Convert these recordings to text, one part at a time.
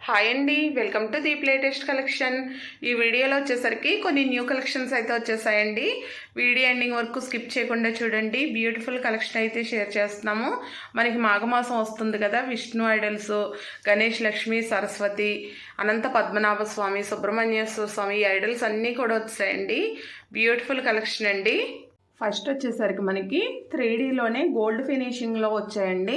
Hi అండి, welcome to Deep latest collection. ఈ వీడియోలో వచ్చేసరికి కొన్ని న్యూ కలెక్షన్స్ అయితే వచ్చేసాయండి. వీడియో ఎండింగ్ వరకు స్కిప్ చేయకుండా చూడండి. బ్యూటిఫుల్ కలెక్షన్ అయితే షేర్ చేస్తున్నాము. మనకి మాఘమాసం వస్తుంది కదా, విష్ణు ఐడల్స్, గణేష్, లక్ష్మి, సరస్వతి, అనంత పద్మనాభ స్వామి, సుబ్రహ్మణ్యేశ్వర స్వామి ఐడల్స్ అన్నీ కూడా వచ్చాయండి. బ్యూటిఫుల్ కలెక్షన్ అండి. ఫస్ట్ వచ్చేసరికి మనకి 3Dలోనే గోల్డ్ ఫినిషింగ్లో వచ్చాయండి.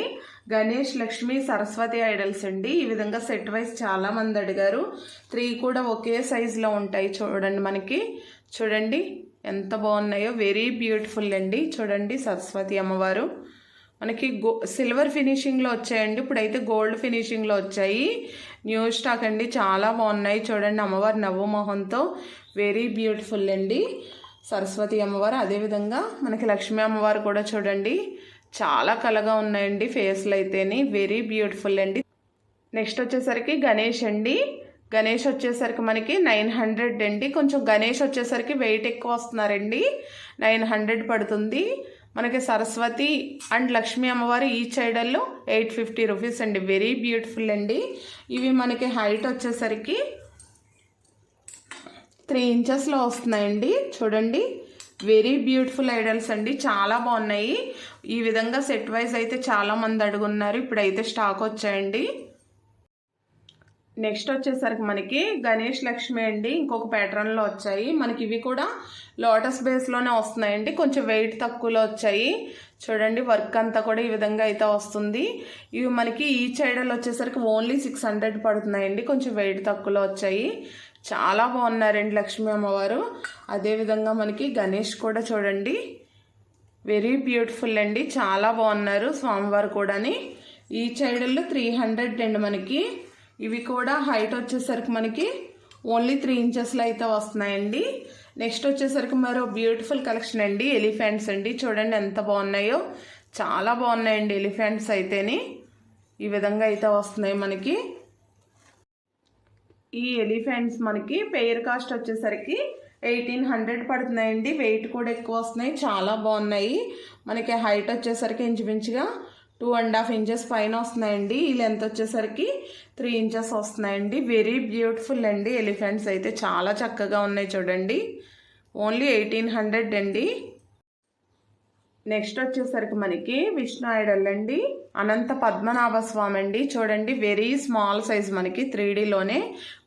గణేష్, లక్ష్మి, సరస్వతి ఐడల్స్ అండి. ఈ విధంగా సెట్ వైజ్ చాలామంది అడిగారు. 3 కూడా ఒకే సైజులో ఉంటాయి. చూడండి, మనకి చూడండి ఎంత బాగున్నాయో. వెరీ బ్యూటిఫుల్ అండి. చూడండి, సరస్వతి అమ్మవారు మనకి సిల్వర్ ఫినిషింగ్లో వచ్చాయండి. ఇప్పుడైతే గోల్డ్ ఫినిషింగ్లో వచ్చాయి. న్యూ స్టాక్ అండి, చాలా బాగున్నాయి. చూడండి, అమ్మవారు నవ్వు మొహంతో వెరీ బ్యూటిఫుల్ అండి. సరస్వతి అమ్మవారు, అదేవిధంగా మనకి లక్ష్మీ అమ్మవారు కూడా చూడండి చాలా కలగా ఉన్నాయండి. ఫేస్లు అయితేని వెరీ బ్యూటిఫుల్ అండి. నెక్స్ట్ వచ్చేసరికి గణేష్ అండి. గణేష్ వచ్చేసరికి మనకి 900 అండి. కొంచెం గణేష్ వచ్చేసరికి వెయిట్ ఎక్కువ వస్తున్నారండి. 900 పడుతుంది. మనకి సరస్వతి అండ్ లక్ష్మీ అమ్మవారు ఈచ్ ఐడల్లో 850 రూపీస్ అండి. వెరీ బ్యూటిఫుల్ అండి. ఇవి మనకి హైట్ వచ్చేసరికి 3 ఇంచెస్లో వస్తున్నాయండి. చూడండి, వెరీ బ్యూటిఫుల్ ఐడల్స్ అండి, చాలా బాగున్నాయి. ఈ విధంగా సెట్ వైజ్ అయితే చాలామంది అడుగున్నారు. ఇప్పుడైతే స్టాక్ వచ్చాయండి. నెక్స్ట్ వచ్చేసరికి మనకి గణేష్, లక్ష్మి అండి. ఇంకొక ప్యాటర్న్లో వచ్చాయి. మనకి ఇవి కూడా లోటస్ బేస్లోనే వస్తున్నాయండి. కొంచెం వెయిట్ తక్కువలో వచ్చాయి. చూడండి, వర్క్ అంతా కూడా ఈ విధంగా అయితే వస్తుంది. ఇవి మనకి ఈచ్ ఐడల్ వచ్చేసరికి ఓన్లీ 600 పడుతున్నాయండి. కొంచెం వెయిట్ తక్కువలో వచ్చాయి. చాలా బాగున్నారండి లక్ష్మీ అమ్మవారు. అదేవిధంగా మనకి గణేష్ కూడా చూడండి వెరీ బ్యూటిఫుల్ అండి, చాలా బాగున్నారు స్వామివారు కూడాని. ఈ సైడ్లో 300 అండి మనకి. ఇవి కూడా హైట్ వచ్చేసరికి మనకి ఓన్లీ 3 ఇంచెస్లో అయితే వస్తున్నాయండి. నెక్స్ట్ వచ్చేసరికి మరో బ్యూటిఫుల్ కలెక్షన్ అండి, ఎలిఫెంట్స్ అండి. చూడండి ఎంత బాగున్నాయో, చాలా బాగున్నాయండి ఎలిఫెంట్స్ అయితేని. ఈ విధంగా అయితే వస్తున్నాయి మనకి. ఈ ఎలిఫెంట్స్ మనకి పెయిర్ కాస్ట్ వచ్చేసరికి 1800 పడుతున్నాయండి. వెయిట్ కూడా ఎక్కువ వస్తున్నాయి, చాలా బాగున్నాయి. మనకి హైట్ వచ్చేసరికి ఇంచుమించుగా 2.5 ఇంచెస్ పైన వస్తున్నాయండి. ఈ లెంత్ వచ్చేసరికి 3 ఇంచెస్ వస్తున్నాయండి. వెరీ బ్యూటిఫుల్ అండి. ఎలిఫెంట్స్ అయితే చాలా చక్కగా ఉన్నాయి. చూడండి, ఓన్లీ 1800 అండి. నెక్స్ట్ వచ్చేసరికి మనకి విష్ణు ఐడల్ అండి, అనంత పద్మనాభ స్వామి అండి. చూడండి, వెరీ స్మాల్ సైజ్ మనకి 3Dలోనే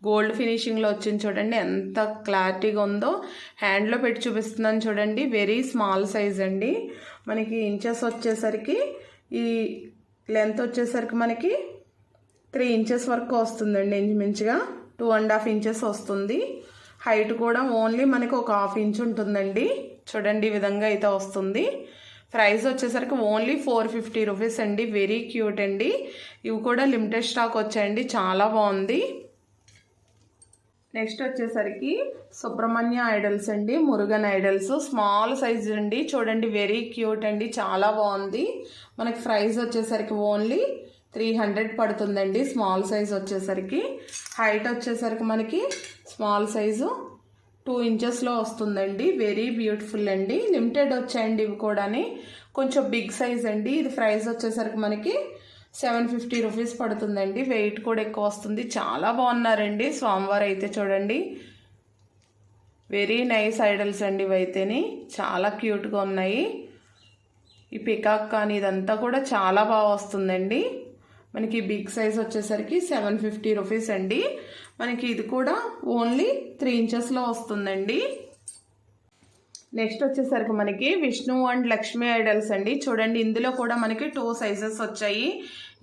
గోల్డ్ ఫినిషింగ్లో వచ్చింది. చూడండి ఎంత క్లారిటీగా ఉందో. హ్యాండ్లో పెట్టి చూపిస్తున్నాను చూడండి. వెరీ స్మాల్ సైజ్ అండి. మనకి ఇంచెస్ వచ్చేసరికి ఈ లెంత్ వచ్చేసరికి మనకి 3 ఇంచెస్ వరకు వస్తుందండి. ఇంచుమించుగా 2.5 ఇంచెస్ వస్తుంది. హైట్ కూడా ఓన్లీ మనకి ఒక 1/2 ఇంచ్ ఉంటుందండి. చూడండి, ఈ విధంగా అయితే వస్తుంది. ప్రైస్ వచ్చేసరికి ఓన్లీ 450 రూపీస్ అండి. వెరీ క్యూట్ అండి. ఇవి కూడా లిమిటెడ్ స్టాక్ వచ్చాయండి, చాలా బాగుంది. నెక్స్ట్ వచ్చేసరికి సుబ్రహ్మణ్య ఐడల్స్ అండి, మురుగన్ ఐడల్స్ స్మాల్ సైజ్ అండి. చూడండి, వెరీ క్యూట్ అండి, చాలా బాగుంది. మనకి ప్రైస్ వచ్చేసరికి ఓన్లీ 300 పడుతుందండి. స్మాల్ సైజ్ వచ్చేసరికి. హైట్ వచ్చేసరికి మనకి స్మాల్ సైజు 2 ఇంచెస్లో వస్తుందండి. వెరీ బ్యూటిఫుల్ అండి. లిమిటెడ్ వచ్చాయండి ఇవి కూడాని. కొంచెం బిగ్ సైజ్ అండి. ఇది ప్రైస్ వచ్చేసరికి మనకి 750 రూపీస్ పడుతుందండి. వెయిట్ కూడా ఎక్కువ వస్తుంది. చాలా బాగున్నారండి స్వామివారు అయితే. చూడండి, వెరీ నైస్ ఐడల్స్ అండి ఇవైతేని, చాలా క్యూట్గా ఉన్నాయి. ఈ పికాక్ కానీ ఇదంతా కూడా చాలా బాగా వస్తుందండి. మనకి బిగ్ సైజ్ వచ్చేసరికి 750 రూపీస్ అండి. మనకి ఇది కూడా ఓన్లీ 3 ఇంచెస్లో వస్తుందండి. నెక్స్ట్ వచ్చేసరికి మనకి విష్ణు అండ్ లక్ష్మీ ఐడల్స్ అండి. చూడండి, ఇందులో కూడా మనకి 2 సైజెస్ వచ్చాయి.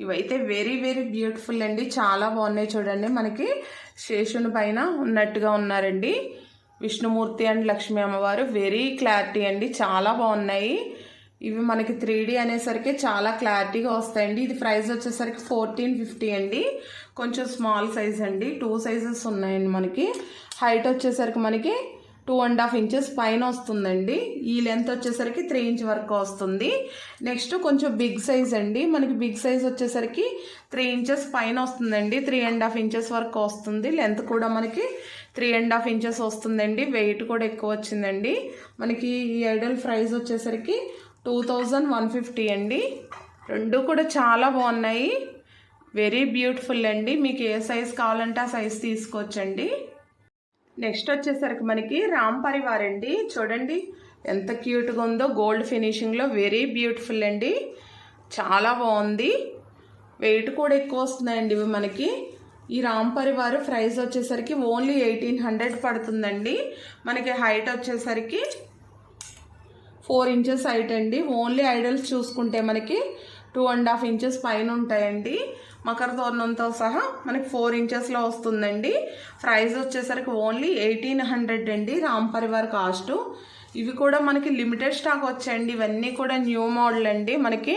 ఇవైతే వెరీ వెరీ బ్యూటిఫుల్ అండి, చాలా బాగున్నాయి. చూడండి, మనకి శేషుని పైన ఉన్నట్టుగా ఉన్నారండి విష్ణుమూర్తి అండ్ లక్ష్మీ అమ్మవారు. వెరీ క్లారిటీ అండి, చాలా బాగున్నాయి. ఇవి మనకి 3D అనేసరికి చాలా క్లారిటీగా వస్తాయండి. ఇది ప్రైస్ వచ్చేసరికి 1450 అండి. కొంచెం స్మాల్ సైజ్ అండి. 2 సైజెస్ ఉన్నాయండి మనకి. హైట్ వచ్చేసరికి మనకి 2.5 ఇంచెస్ పైన వస్తుందండి. ఈ లెంత్ వచ్చేసరికి 3 ఇంచ్ వరకు వస్తుంది. నెక్స్ట్ కొంచెం బిగ్ సైజ్ అండి. మనకి బిగ్ సైజ్ వచ్చేసరికి 3 ఇంచెస్ పైన వస్తుందండి. 3.5 ఇంచెస్ వరకు వస్తుంది. లెంత్ కూడా మనకి 3.5 ఇంచెస్ వస్తుందండి. వెయిట్ కూడా ఎక్కువ వచ్చిందండి. మనకి ఈ ఐడల్ ప్రైస్ వచ్చేసరికి 2150 అండి. రెండు కూడా చాలా బాగున్నాయి. వెరీ బ్యూటిఫుల్ అండి. మీకు ఏ సైజ్ కావాలంటే ఆ సైజ్ తీసుకోవచ్చండి. నెక్స్ట్ వచ్చేసరికి మనకి రామ్ పరివార్ అండి. చూడండి ఎంత క్యూట్గా ఉందో, గోల్డ్ ఫినిషింగ్లో వెరీ బ్యూటిఫుల్ అండి. చాలా బాగుంది. వెయిట్ కూడా ఎక్కువ వస్తున్నాయండి ఇవి మనకి. ఈ రామ్ పరివార్ ప్రైస్ వచ్చేసరికి ఓన్లీ 1800 పడుతుందండి. మనకి హైట్ వచ్చేసరికి 4 ఇంచెస్ హైట్ అండి. ఓన్లీ ఐడల్స్ చూసుకుంటే మనకి 2.5 ఇంచెస్ పైన ఉంటాయండి. మకర తోరణంతో సహా మనకి 4 ఇంచెస్లో వస్తుందండి. ప్రైస్ వచ్చేసరికి ఓన్లీ 1800 అండి రామ్ పరివార్ కాస్ట్. ఇవి కూడా మనకి లిమిటెడ్ స్టాక్ వచ్చాయండి. ఇవన్నీ కూడా న్యూ మోడల్ అండి. మనకి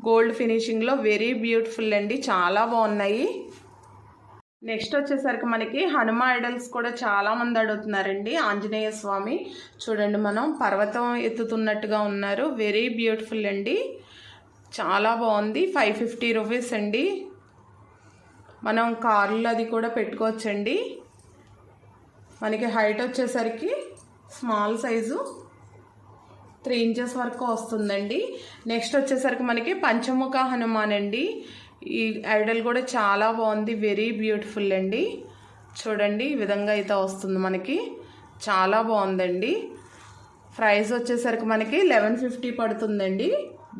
గోల్డ్ ఫినిషింగ్లో వెరీ బ్యూటిఫుల్ అండి. చాలా బాగున్నాయి. నెక్స్ట్ వచ్చేసరికి మనకి హనుమ ఐడల్స్ కూడా చాలామంది అడుగుతున్నారండి. ఆంజనేయ స్వామి చూడండి, మనం పర్వతం ఎత్తుతున్నట్టుగా ఉన్నారు. వెరీ బ్యూటిఫుల్ అండి. చాలా బాగుంది. 550 రూపీస్ అండి. మనం కార్లు అది కూడా పెట్టుకోవచ్చండి. మనకి హైట్ వచ్చేసరికి స్మాల్ సైజు 3 ఇంచెస్ వరకు వస్తుందండి. నెక్స్ట్ వచ్చేసరికి మనకి పంచముఖ హనుమాన్ అండి. ఈ ఐడల్ కూడా చాలా బాగుంది. వెరీ బ్యూటిఫుల్ అండి. చూడండి ఈ విధంగా అయితే వస్తుంది మనకి. చాలా బాగుందండి. ప్రైస్ వచ్చేసరికి మనకి 1150 పడుతుందండి.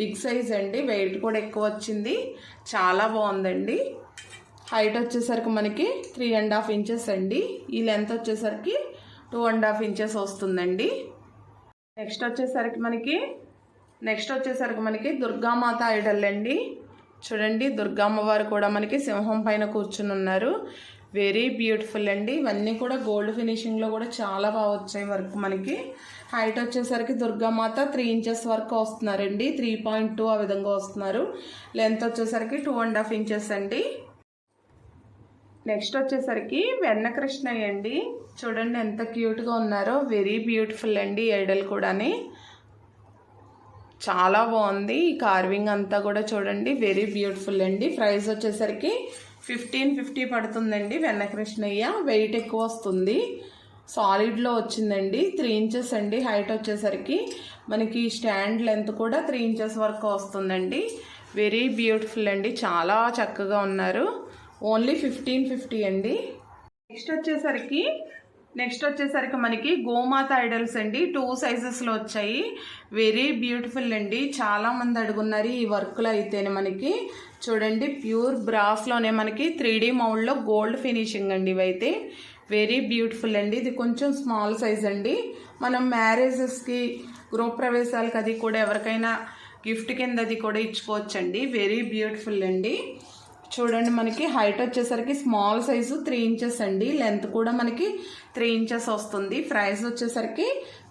బిగ్ సైజ్ అండి. వెయిట్ కూడా ఎక్కువ వచ్చింది. చాలా బాగుందండి. హైట్ వచ్చేసరికి మనకి 3.5 ఇంచెస్ అండి. ఈ లెంత్ వచ్చేసరికి 2.5 ఇంచెస్ వస్తుందండి. నెక్స్ట్ వచ్చేసరికి మనకి దుర్గామాత ఐడల్ అండి. చూడండి దుర్గామ్మవారు కూడా మనకి సింహం పైన కూర్చుని ఉన్నారు. వెరీ బ్యూటిఫుల్ అండి. ఇవన్నీ కూడా గోల్డ్ ఫినిషింగ్లో కూడా చాలా బాగా వచ్చాయి వర్క్ మనకి. హైట్ వచ్చేసరికి దుర్గామాత 3 ఇంచెస్ వరకు వస్తున్నారండి. 3.2 ఆ విధంగా వస్తున్నారు. లెంత్ వచ్చేసరికి 2.5 ఇంచెస్ అండి. నెక్స్ట్ వచ్చేసరికి వెన్నకృష్ణయ్య అండి. చూడండి ఎంత క్యూట్గా ఉన్నారో. వెరీ బ్యూటిఫుల్ అండి ఐడల్ కూడాని. చాలా బాగుంది. ఈ కార్వింగ్ అంతా కూడా చూడండి వెరీ బ్యూటిఫుల్ అండి. ప్రైస్ వచ్చేసరికి 1550 పడుతుందండి. వెన్నకృష్ణయ్య వెయిట్ ఎక్కువ వస్తుంది. సాలిడ్లో వచ్చిందండి. 3 ఇంచెస్ అండి. హైట్ వచ్చేసరికి మనకి స్టాండ్ లెంత్ కూడా 3 ఇంచెస్ వరకు వస్తుందండి. వెరీ బ్యూటిఫుల్ అండి. చాలా చక్కగా ఉన్నారు. ఓన్లీ 1550 అండి. నెక్స్ట్ వచ్చేసరికి మనకి గోమాత ఐడల్స్ అండి. 2 సైజెస్లో వచ్చాయి. వెరీ బ్యూటిఫుల్ అండి. చాలామంది అడుగున్నారు ఈ వర్క్లో అయితేనే. మనకి చూడండి ప్యూర్ బ్రాస్లోనే మనకి 3D మౌల్డ్లో గోల్డ్ ఫినిషింగ్ అండి. ఇవైతే వెరీ బ్యూటిఫుల్ అండి. ఇది కొంచెం స్మాల్ సైజ్ అండి. మనం మ్యారేజెస్కి, గృహప్రవేశాలకి అది కూడా ఎవరికైనా గిఫ్ట్ కింద అది కూడా ఇచ్చుకోవచ్చండి. వెరీ బ్యూటిఫుల్ అండి. చూడండి మనకి హైట్ వచ్చేసరికి స్మాల్ సైజు 3 ఇంచెస్ అండి. లెంత్ కూడా మనకి 3 ఇంచెస్ వస్తుంది. ప్రైస్ వచ్చేసరికి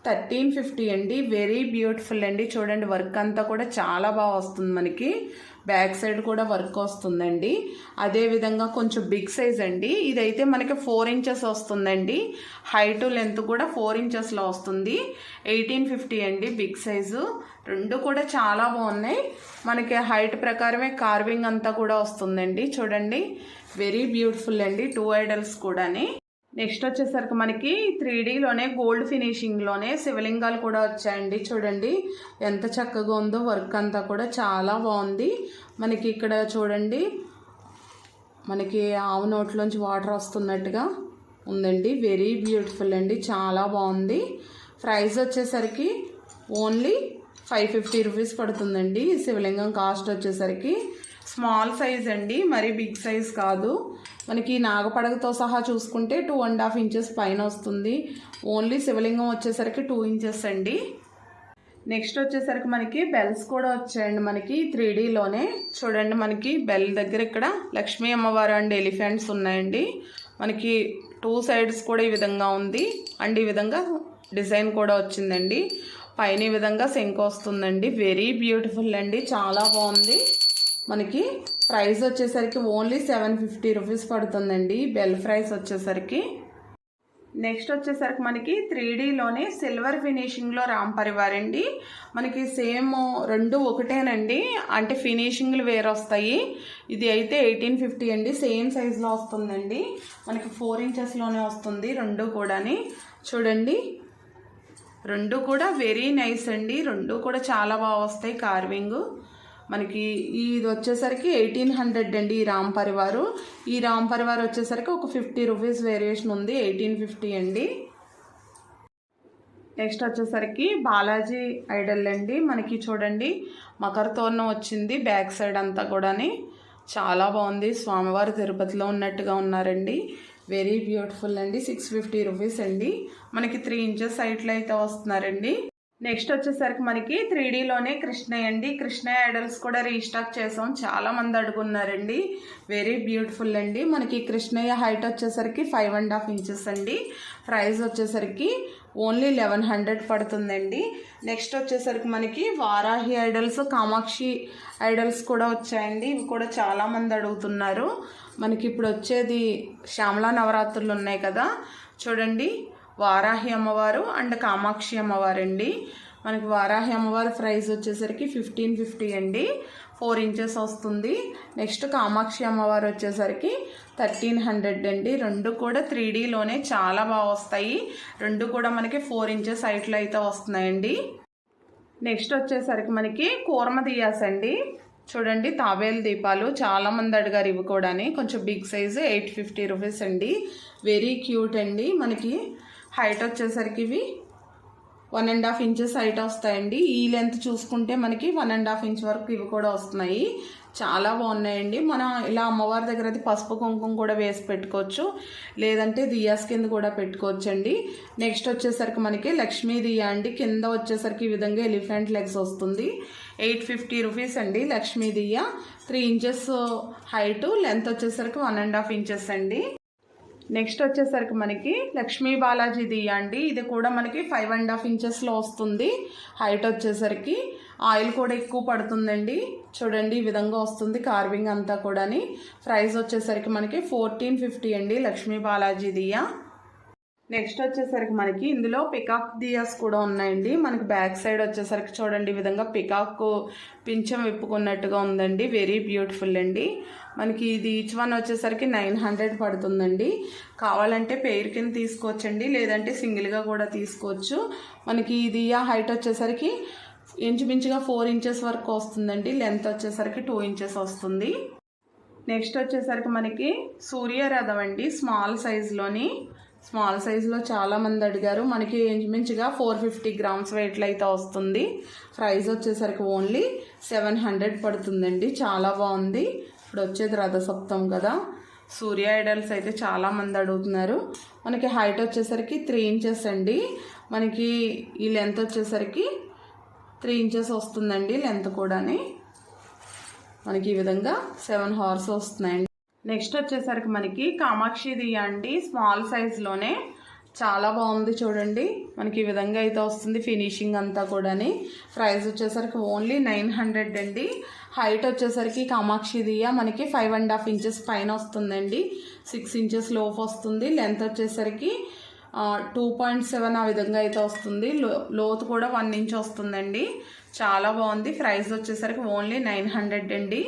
1350 అండి. వెరీ బ్యూటిఫుల్ అండి. చూడండి వర్క్ అంతా కూడా చాలా బాగా వస్తుంది మనకి. బ్యాక్ సైడ్ కూడా వర్క్ వస్తుందండి. అదేవిధంగా కొంచెం బిగ్ సైజ్ అండి. ఇదైతే మనకి 4 ఇంచెస్ వస్తుందండి. హైట్ లెంత్ కూడా 4 ఇంచెస్లో వస్తుంది. 1850 అండి బిగ్ సైజు. రెండు కూడా చాలా బాగున్నాయి. మనకి హైట్ ప్రకారమే కార్వింగ్ అంతా కూడా వస్తుందండి. చూడండి వెరీ బ్యూటిఫుల్ అండి. 2 ఐడల్స్ కూడాని. నెక్స్ట్ వచ్చేసరికి మనకి 3Dలోనే గోల్డ్ ఫినిషింగ్లోనే శివలింగాలు కూడా వచ్చాయండి. చూడండి ఎంత చక్కగా ఉందో. వర్క్ అంతా కూడా చాలా బాగుంది. మనకి ఇక్కడ చూడండి మనకి ఆవు నోట్లోంచి వాటర్ వస్తున్నట్టుగా ఉందండి. వెరీ బ్యూటిఫుల్ అండి. చాలా బాగుంది. ప్రైస్ వచ్చేసరికి ఓన్లీ 550 రూపీస్ పడుతుందండి. శివలింగం కాస్ట్ వచ్చేసరికి స్మాల్ సైజ్ అండి. మరి బిగ్ సైజ్ కాదు. మనకి నాగపడగతో సహా చూసుకుంటే 2.5 ఇంచెస్ పైన వస్తుంది. ఓన్లీ శివలింగం వచ్చేసరికి 2 ఇంచెస్ అండి. నెక్స్ట్ వచ్చేసరికి మనకి బెల్స్ కూడా వచ్చాయండి. మనకి 3Dలోనే చూడండి. మనకి బెల్ దగ్గర ఇక్కడ లక్ష్మీ అమ్మవారు అండ్ ఎలిఫెంట్స్ ఉన్నాయండి. మనకి 2 సైడ్స్ కూడా ఈ విధంగా ఉంది. అండ్ ఈ విధంగా డిజైన్ కూడా వచ్చిందండి. పైన ఈ విధంగా శంకు వస్తుందండి. వెరీ బ్యూటిఫుల్ అండి. చాలా బాగుంది. మనకి ప్రైస్ వచ్చేసరికి ఓన్లీ 750 రూపీస్ పడుతుందండి బెల్ ప్రైస్ వచ్చేసరికి. నెక్స్ట్ వచ్చేసరికి మనకి 3Dలోనే సిల్వర్ ఫినిషింగ్లో రామ్ పరివార్ అండి. మనకి సేమ్ రెండు ఒకటేనండి. అంటే ఫినిషింగ్లు వేరు వస్తాయి. ఇది అయితే 1850 అండి. సేమ్ సైజులో వస్తుందండి. మనకి 4 ఇంచెస్లోనే వస్తుంది రెండు కూడాని. చూడండి రెండు కూడా వెరీ నైస్ అండి. రెండు కూడా చాలా బాగా వస్తాయి కార్వింగ్. మనకి ఇది వచ్చేసరికి 1800 అండి ఈ రామ్ పరివారు. ఈ రామ్ పరివార్ వచ్చేసరికి ఒక 50 రూపీస్ వేరియేషన్ ఉంది, 1850 అండి. నెక్స్ట్ వచ్చేసరికి బాలాజీ ఐడల్ అండి. మనకి చూడండి మకర తోరణం వచ్చింది బ్యాక్ సైడ్ అంతా కూడాని, చాలా బాగుంది. స్వామివారు తిరుపతిలో ఉన్నట్టుగా ఉన్నారండి. వెరీ బ్యూటిఫుల్ అండి. 650 రూపీస్ అండి. మనకి 3 ఇంచెస్ హైట్లో అయితే వస్తున్నారండి. నెక్స్ట్ వచ్చేసరికి మనకి 3Dలోనే కృష్ణయ్య అండి. కృష్ణయ్య ఐడల్స్ కూడా రీస్టాక్ చేసాం, చాలా మంది అడుగున్నారండి. వెరీ బ్యూటిఫుల్ అండి. మనకి కృష్ణయ్య హైట్ వచ్చేసరికి 5.5 ఇంచెస్ అండి. ప్రైస్ వచ్చేసరికి ఓన్లీ 1100 పడుతుందండి. నెక్స్ట్ వచ్చేసరికి మనకి వారాహి ఐడల్స్, కామాక్షి ఐడల్స్ కూడా వచ్చాయండి. ఇవి కూడా చాలామంది అడుగుతున్నారు. మనకి ఇప్పుడు వచ్చేది శ్యామలా నవరాత్రులు ఉన్నాయి కదా, చూడండి వారాహి అమ్మవారు అండ్ కామాక్షి అమ్మవారు అండి. మనకి వారాహి అమ్మవారి ప్రైస్ వచ్చేసరికి 1550 అండి, 4 ఇంచెస్ వస్తుంది. నెక్స్ట్ కామాక్షి అమ్మవారు వచ్చేసరికి 1300 అండి. రెండు కూడా 3Dలోనే చాలా బాగా వస్తాయి. రెండు కూడా మనకి 4 ఇంచెస్ హైట్లో అయితే వస్తున్నాయండి. నెక్స్ట్ వచ్చేసరికి మనకి కూర్మ దియాస్ అండి. చూడండి తాబేలు దీపాలు, చాలామంది అడిగారు ఇవి కూడా. కొంచెం బిగ్ సైజు 850 రూపీస్ అండి. వెరీ క్యూట్ అండి. మనకి హైట్ వచ్చేసరికి ఇవి 1.5 ఇంచెస్ హైట్ వస్తాయండి. ఈ లెంత్ చూసుకుంటే మనకి 1.5 ఇంచ్ వరకు ఇవి కూడా వస్తున్నాయి. చాలా బాగున్నాయండి. మనం ఇలా అమ్మవారి దగ్గర అయితే పసుపు కుంకుమ కూడా వేసి పెట్టుకోవచ్చు, లేదంటే దియాస్ కింద కూడా పెట్టుకోవచ్చు అండి. నెక్స్ట్ వచ్చేసరికి మనకి లక్ష్మీ దియా అండి. కింద వచ్చేసరికి ఈ విధంగా ఎలిఫెంట్ లెగ్స్ వస్తుంది, 850 రూపీస్ అండి. లక్ష్మీ దియా 3 ఇంచెస్ హైటు, లెంత్ వచ్చేసరికి 1.5 ఇంచెస్ అండి. నెక్స్ట్ వచ్చేసరికి మనకి లక్ష్మీ బాలాజీ దియా అండి. ఇది కూడా మనకి 5.5 ఇంచెస్లో వస్తుంది. హైట్ వచ్చేసరికి ఆయిల్ కూడా ఎక్కువ పడుతుందండి. చూడండి ఈ విధంగా వస్తుంది కార్వింగ్ అంతా కూడా. ప్రైస్ వచ్చేసరికి మనకి 1450 అండి లక్ష్మీ బాలాజీ దియా. నెక్స్ట్ వచ్చేసరికి మనకి ఇందులో పికాక్ దియాస్ కూడా ఉన్నాయండి. మనకి బ్యాక్ సైడ్ వచ్చేసరికి చూడండి ఈ విధంగా పికాక్ పింఛం విప్పుకున్నట్టుగా ఉందండి. వెరీ బ్యూటిఫుల్ అండి. మనకి ఇది ఈచ్ వన్ వచ్చేసరికి 900 పడుతుందండి. కావాలంటే పెయిర్ కింద తీసుకోవచ్చండి, లేదంటే సింగిల్గా కూడా తీసుకోవచ్చు. మనకి ఇది హైట్ వచ్చేసరికి ఇంచుమించుగా 4 ఇంచెస్ వరకు వస్తుందండి. లెంత్ వచ్చేసరికి 2 ఇంచెస్ వస్తుంది. నెక్స్ట్ వచ్చేసరికి మనకి సూర్యరథం అండి. స్మాల్ సైజులో చాలామంది అడిగారు. మనకి ఇంచుమించుగా 450 గ్రామ్స్ వెయిట్లో అయితే వస్తుంది. ప్రైస్ వచ్చేసరికి ఓన్లీ 700 పడుతుందండి. చాలా బాగుంది. ఇప్పుడు వచ్చేది రథసప్తం కదా, సూర్య ఐడల్స్ అయితే చాలామంది అడుగుతున్నారు. మనకి హైట్ వచ్చేసరికి 3 ఇంచెస్ అండి. మనకి ఈ లెంత్ వచ్చేసరికి 3 ఇంచెస్ వస్తుందండి. లెంత్ కూడా మనకి ఈ విధంగా 7 హార్స్ వస్తున్నాయండి. నెక్స్ట్ వచ్చేసరికి మనకి కామాక్షి దియా అండి. స్మాల్ సైజులోనే చాలా బాగుంది. చూడండి మనకి ఈ విధంగా అయితే వస్తుంది ఫినిషింగ్ అంతా కూడా. ప్రైస్ వచ్చేసరికి ఓన్లీ 900 అండి. హైట్ వచ్చేసరికి కామాక్షి దియా మనకి 5.5 ఇంచెస్ పైన వస్తుందండి, 6 ఇంచెస్ లోపు వస్తుంది. లెంత్ వచ్చేసరికి 2.7 ఆ విధంగా అయితే వస్తుంది. లోతు కూడా 1 ఇంచ్ వస్తుందండి. చాలా బాగుంది. ప్రైస్ వచ్చేసరికి ఓన్లీ 900 అండి.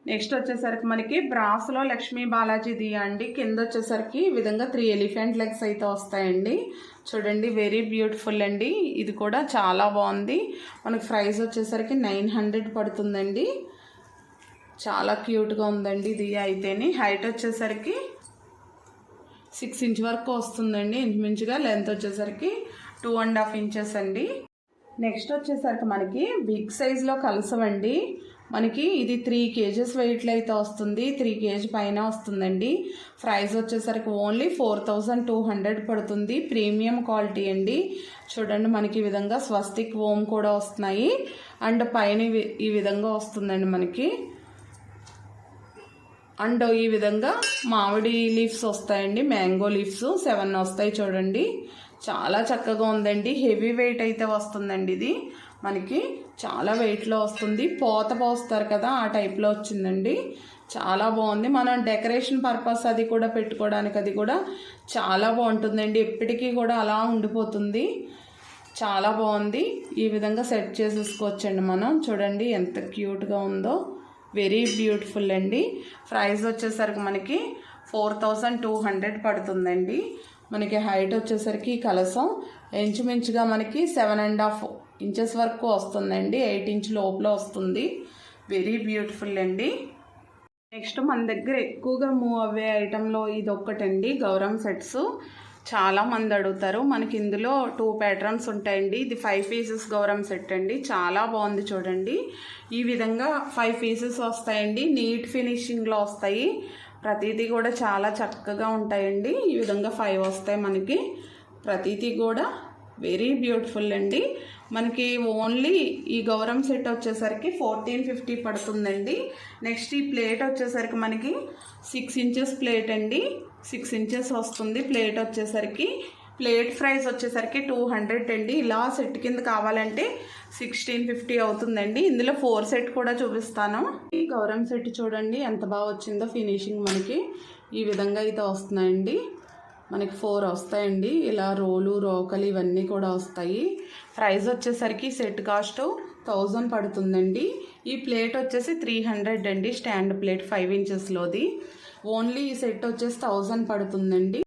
నెక్స్ట్ వచ్చేసరికి మనకి బ్రాస్లో లక్ష్మీ బాలాజీ దియా అండి. కింద వచ్చేసరికి ఈ విధంగా 3 ఎలిఫెంట్ లెగ్స్ అయితే వస్తాయండి. చూడండి వెరీ బ్యూటిఫుల్ అండి. ఇది కూడా చాలా బాగుంది. మనకి ప్రైస్ వచ్చేసరికి 900 పడుతుందండి. చాలా క్యూట్గా ఉందండి దియా అయితేని. హైట్ వచ్చేసరికి 6 ఇంచ్ వరకు వస్తుందండి ఇంచుమించుగా. లెంత్ వచ్చేసరికి 2.5 ఇంచెస్ అండి. నెక్స్ట్ వచ్చేసరికి మనకి బిగ్ సైజులో కలసం అండి. మనకి ఇది 3 kgs వెయిట్లో అయితే వస్తుంది, 3 kg పైన వస్తుందండి. ప్రైస్ వచ్చేసరికి ఓన్లీ 4200 పడుతుంది. ప్రీమియం క్వాలిటీ అండి. చూడండి మనకి ఈ విధంగా స్వస్తిక్ ఓం కూడా వస్తున్నాయి, అండ్ పైన ఈ విధంగా వస్తుందండి మనకి. అండ్ ఈ విధంగా మామిడి లీవ్స్ వస్తాయండి, మ్యాంగో లీవ్స్ 7 వస్తాయి. చూడండి చాలా చక్కగా ఉందండి. హెవీ వెయిట్ అయితే వస్తుందండి. ఇది మనకి చాలా వెయిట్లో వస్తుంది. పోస్తారు కదా ఆ టైప్లో వచ్చిందండి. చాలా బాగుంది. మనం డెకరేషన్ పర్పస్ అది కూడా పెట్టుకోవడానికి అది కూడా చాలా బాగుంటుందండి. ఎప్పటికీ కూడా అలా ఉండిపోతుంది. చాలా బాగుంది. ఈ విధంగా సెట్ చేసేసుకోవచ్చండి మనం. చూడండి ఎంత క్యూట్గా ఉందో. వెరీ బ్యూటిఫుల్ అండి. ప్రైస్ వచ్చేసరికి మనకి 4200 పడుతుందండి. మనకి హైట్ వచ్చేసరికి కలసం ఇంచుమించుగా మనకి 7.5 ఇంచెస్ వరకు వస్తుందండి. 8 ఇంచ్ లోపల వస్తుంది. వెరీ బ్యూటిఫుల్ అండి. నెక్స్ట్ మన దగ్గర ఎక్కువగా మూవ్ అవ్వే ఐటెంలో ఇది ఒక్కటండి, గౌరమ్ సెట్స్. చాలా మంది అడుగుతారు. మనకి ఇందులో 2 ప్యాటర్న్స్ ఉంటాయండి. ఇది 5 పీసెస్ గౌరమ్ సెట్ అండి. చాలా బాగుంది చూడండి. ఈ విధంగా 5 పీసెస్ వస్తాయండి. నీట్ ఫినిషింగ్లో వస్తాయి. ప్రతిదీ కూడా చాలా చక్కగా ఉంటాయండి. ఈ విధంగా 5 వస్తాయి మనకి. ప్రతిదీ కూడా వెరీ బ్యూటిఫుల్ అండి. మనకి ఓన్లీ ఈ గౌరమ్ సెట్ వచ్చేసరికి 1450 పడుతుందండి. నెక్స్ట్ ఈ ప్లేట్ వచ్చేసరికి మనకి 6 ఇంచెస్ ప్లేట్ అండి. 6 ఇంచెస్ వస్తుంది ప్లేట్ వచ్చేసరికి. ప్లేట్ ప్రైస్ వచ్చేసరికి 200 అండి. ఇలా సెట్ కింద కావాలంటే 1650 అవుతుందండి. ఇందులో 4 సెట్ కూడా చూపిస్తాను. ఈ గౌరమ్ సెట్ చూడండి ఎంత బాగా వచ్చిందో ఫినిషింగ్. మనకి ఈ విధంగా అయితే వస్తున్నాయండి. మనకి 4 వస్తాయండి. ఇలా రోలు రోకలు ఇవన్నీ కూడా వస్తాయి. ప్రైస్ వచ్చేసరికి సెట్ కాస్ట్ 1000 పడుతుందండి. ఈ ప్లేట్ వచ్చేసి 300 అండి. Stand plate 5 ఇంచెస్లోది. ఓన్లీ ఈ సెట్ వచ్చేసి 1000 పడుతుందండి.